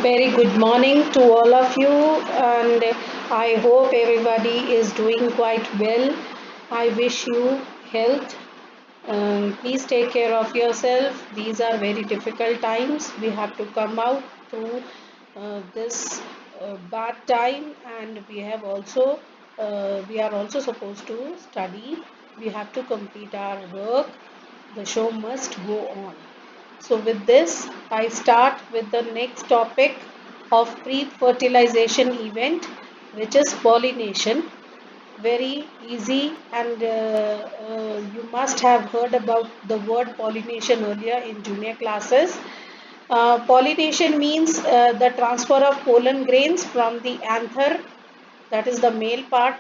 Very good morning to all of you, and I hope everybody is doing quite well. I wish you health. Please take care of yourself. These are very difficult times. We have to come out through this bad time, and we are also supposed to study. We have to complete our work. The show must go on. So with this, I start with the next topic of pre-fertilization event, which is pollination. Very easy, and you must have heard about the word pollination earlier in junior classes. Pollination means the transfer of pollen grains from the anther, that is the male part,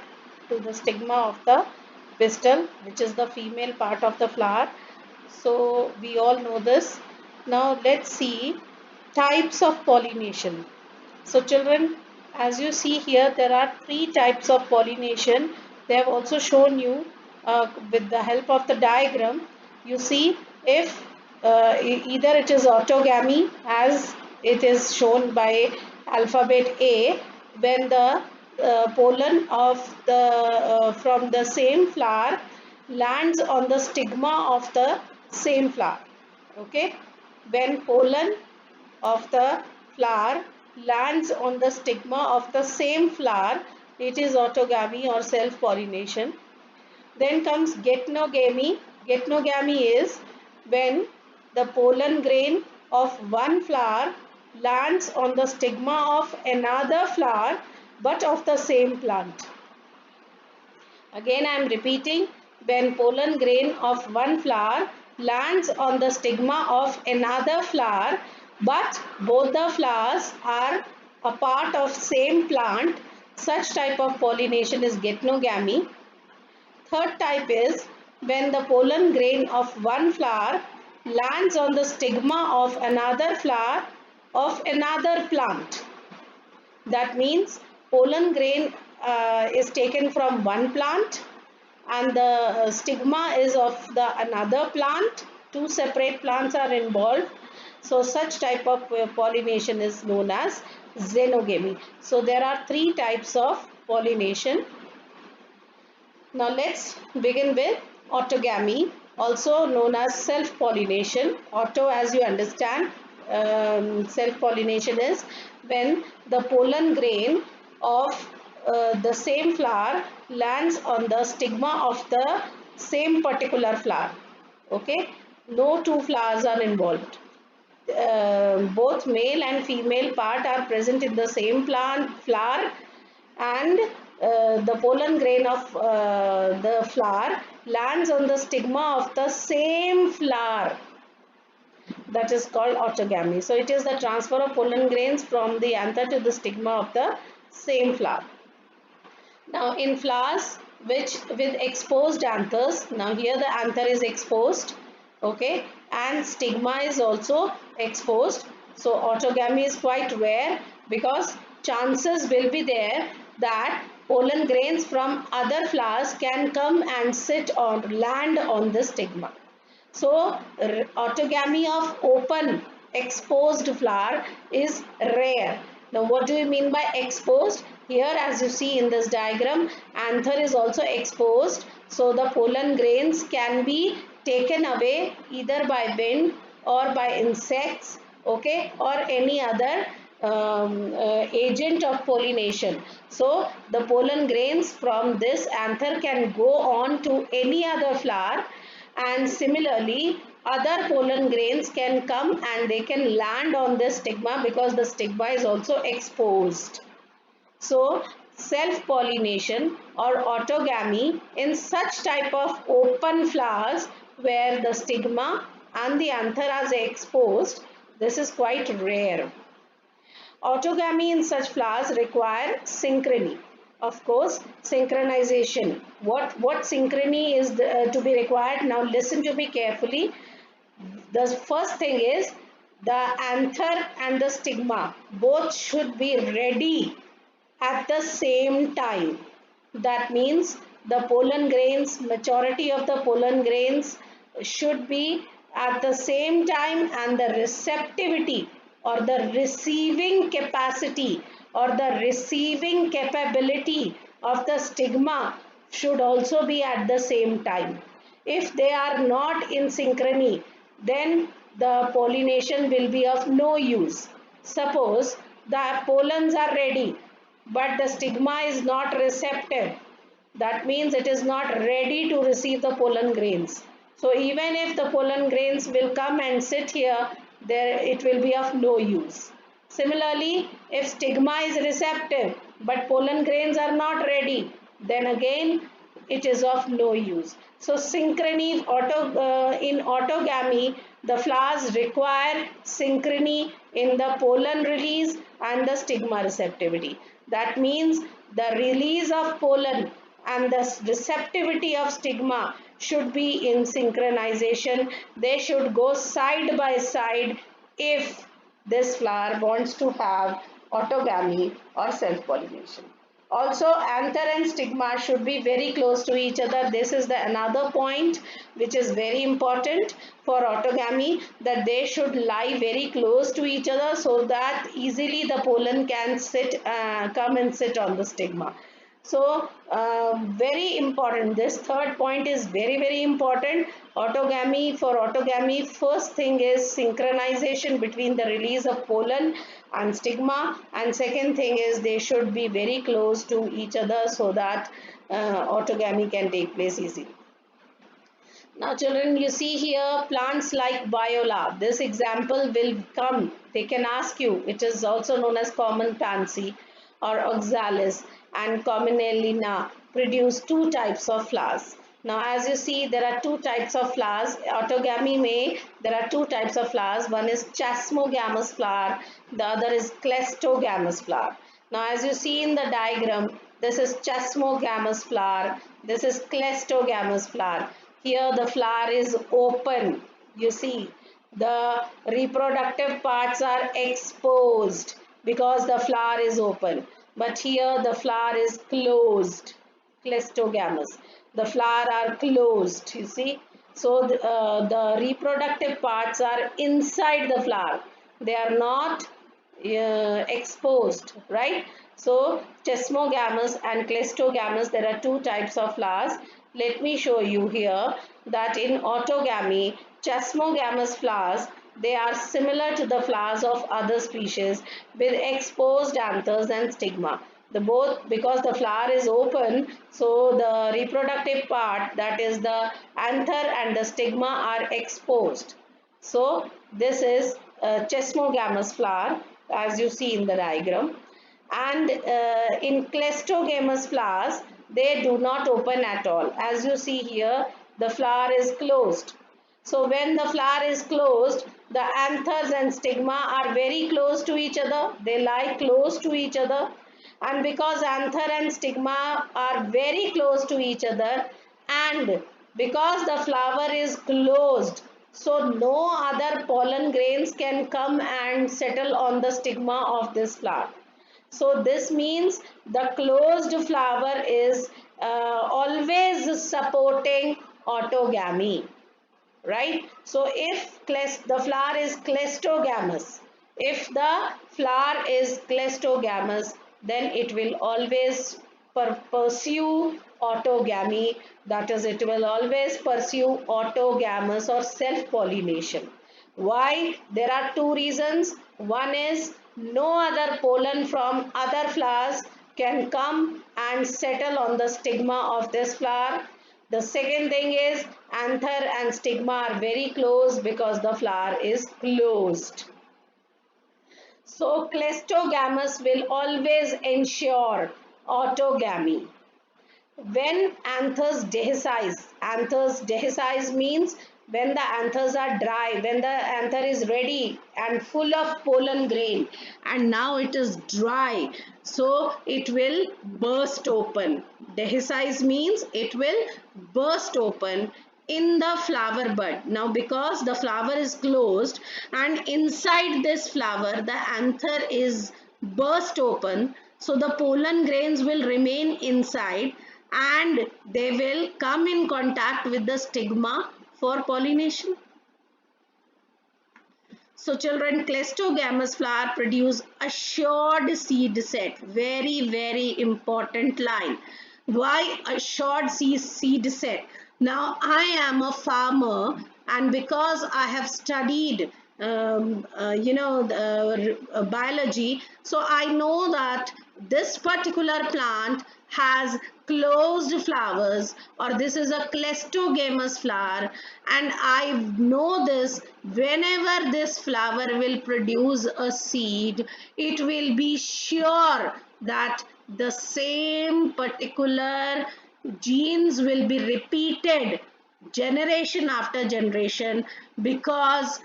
to the stigma of the pistil, which is the female part of the flower. So we all know this. Now let's see types of pollination. So children, as you see here, there are three types of pollination. They have also shown you with the help of the diagram. You see if either it is autogamy, as it is shown by alphabet A, when the pollen of the from the same flower lands on the stigma of the same flower. Okay, when pollen of the flower lands on the stigma of the same flower, it is autogamy or self-pollination. Then comes getnogamy. Getnogamy is when the pollen grain of one flower lands on the stigma of another flower but of the same plant. Again I am repeating, when pollen grain of one flower lands on the stigma of another flower but both the flowers are a part of same plant, such type of pollination is getnogamy. Third type is when the pollen grain of one flower lands on the stigma of another flower of another plant. That means pollen grain is taken from one plant and the stigma is of the another plant. Two separate plants are involved. So such type of pollination is known as xenogamy. So there are three types of pollination. Now let's begin with autogamy, also known as self-pollination. Auto, as you understand, self-pollination is when the pollen grain of the same flower lands on the stigma of the same particular flower. Okay, no two flowers are involved. Both male and female part are present in the same plant flower, and the pollen grain of the flower lands on the stigma of the same flower. That is called autogamy. So it is the transfer of pollen grains from the anther to the stigma of the same flower. Now in flowers which with exposed anthers, now here the anther is exposed, okay, and stigma is also exposed. So autogamy is quite rare because chances will be there that pollen grains from other flowers can come and sit on land on the stigma. So autogamy of open exposed flower is rare. Now what do you mean by exposed? Here as you see in this diagram, anther is also exposed. So the pollen grains can be taken away either by wind or by insects, okay, or any other agent of pollination. So the pollen grains from this anther can go on to any other flower, and similarly other pollen grains can come and they can land on this stigma because the stigma is also exposed. So self-pollination or autogamy in such type of open flowers where the stigma and the anther are exposed, this is quite rare. Autogamy in such flowers require synchrony. Of course, synchronization. What synchrony is to be required? Now listen to me carefully. The first thing is the anther and the stigma both should be ready at the same time. That means the pollen grains, maturity of the pollen grains should be at the same time, and the receptivity or the receiving capacity or the receiving capability of the stigma should also be at the same time. If they are not in synchrony, then the pollination will be of no use. Suppose the pollens are ready, but the stigma is not receptive. That means it is not ready to receive the pollen grains. So even if the pollen grains will come and sit here, there it will be of no use. Similarly, if stigma is receptive but pollen grains are not ready, then again it is of no use. So synchrony in autogamy, the flowers require synchrony in the pollen release and the stigma receptivity. That means the release of pollen and the receptivity of stigma should be in synchronization. They should go side by side if this flower wants to have autogamy or self-pollination. Also, anther and stigma should be very close to each other. This is the another point which is very important for autogamy, that they should lie very close to each other so that easily the pollen can come and sit on the stigma. So very important, this third point is very important. For autogamy, first thing is synchronization between the release of pollen and stigma, and second thing is they should be very close to each other so that autogamy can take place easily. Now children, you see here plants like viola. This example will come. They can ask you. It is also known as common pansy or oxalis and commonelina produce two types of flowers. Now as you see, there are two types of flowers. Autogamy may, there are two types of flowers. One is chasmogamous flower. The other is cleistogamous flower. Now as you see in the diagram, this is chasmogamous flower. This is cleistogamous flower. Here the flower is open. You see, the reproductive parts are exposed because the flower is open. But here the flower is closed. Cleistogamous. The flower are closed. You see. So the reproductive parts are inside the flower. They are not exposed, right? So chesmogamous and cleistogamous, there are two types of flowers. Let me show you here that in autogamy, chesmogamous flowers, they are similar to the flowers of other species with exposed anthers and stigma. The both, because the flower is open, so the reproductive part, that is the anther and the stigma, are exposed. So this is a chesmogamous flower as you see in the diagram, and in cleistogamous flowers they do not open at all. As you see here, the flower is closed. So when the flower is closed, the anthers and stigma are very close to each other. They lie close to each other, and because anther and stigma are very close to each other, and because the flower is closed, so no other pollen grains can come and settle on the stigma of this flower. So this means the closed flower is always supporting autogamy, right? So if the flower is cleistogamous, if the flower is cleistogamous, then it will always pursue autogamy. That is, it will always pursue autogamous or self-pollination. Why? There are two reasons. One is no other pollen from other flowers can come and settle on the stigma of this flower. The second thing is anther and stigma are very close because the flower is closed. So cleistogamous will always ensure autogamy. When anthers dehisce means when the anthers are dry, when the anther is ready and full of pollen grain, and now it is dry, so it will burst open. Dehisce means it will burst open in the flower bud. Now because the flower is closed and inside this flower the anther is burst open, so the pollen grains will remain inside and they will come in contact with the stigma for pollination. So children, cleistogamous flower produce assured seed set. Very, very important line. Why assured seed set? Now I am a farmer, and because I have studied biology, so I know that this particular plant has closed flowers, or this is a cleistogamous flower, and I know this whenever this flower will produce a seed, it will be sure that the same particular genes will be repeated generation after generation, because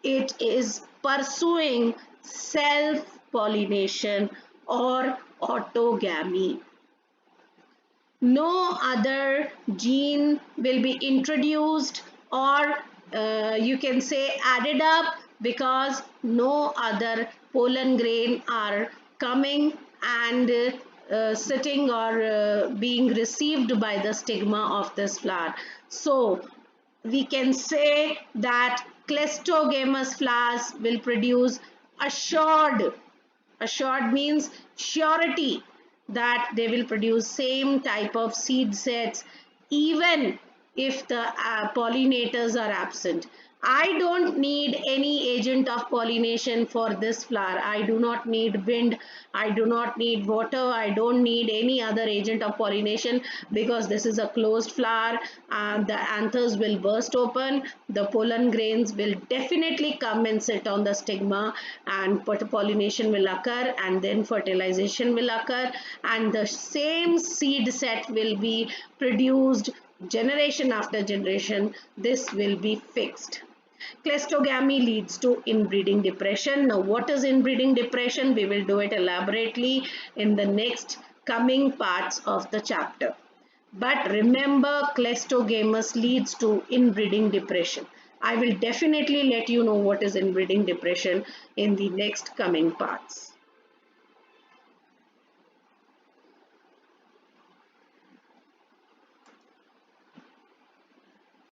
it is pursuing self pollination or autogamy. No other gene will be introduced, or you can say added up, because no other pollen grain are coming and sitting or being received by the stigma of this flower. So we can say that cleistogamous flowers will produce assured. Assured means surety that they will produce same type of seed sets even if the pollinators are absent. I don't need any agent of pollination for this flower. I do not need wind, I do not need water, I don't need any other agent of pollination, because this is a closed flower. The anthers will burst open, the pollen grains will definitely come and sit on the stigma, and pollination will occur, and then fertilization will occur, and the same seed set will be produced generation after generation. This will be fixed. Cleistogamy leads to inbreeding depression. Now, what is inbreeding depression? We will do it elaborately in the next coming parts of the chapter. But remember, cleistogamous leads to inbreeding depression. I will definitely let you know what is inbreeding depression in the next coming parts.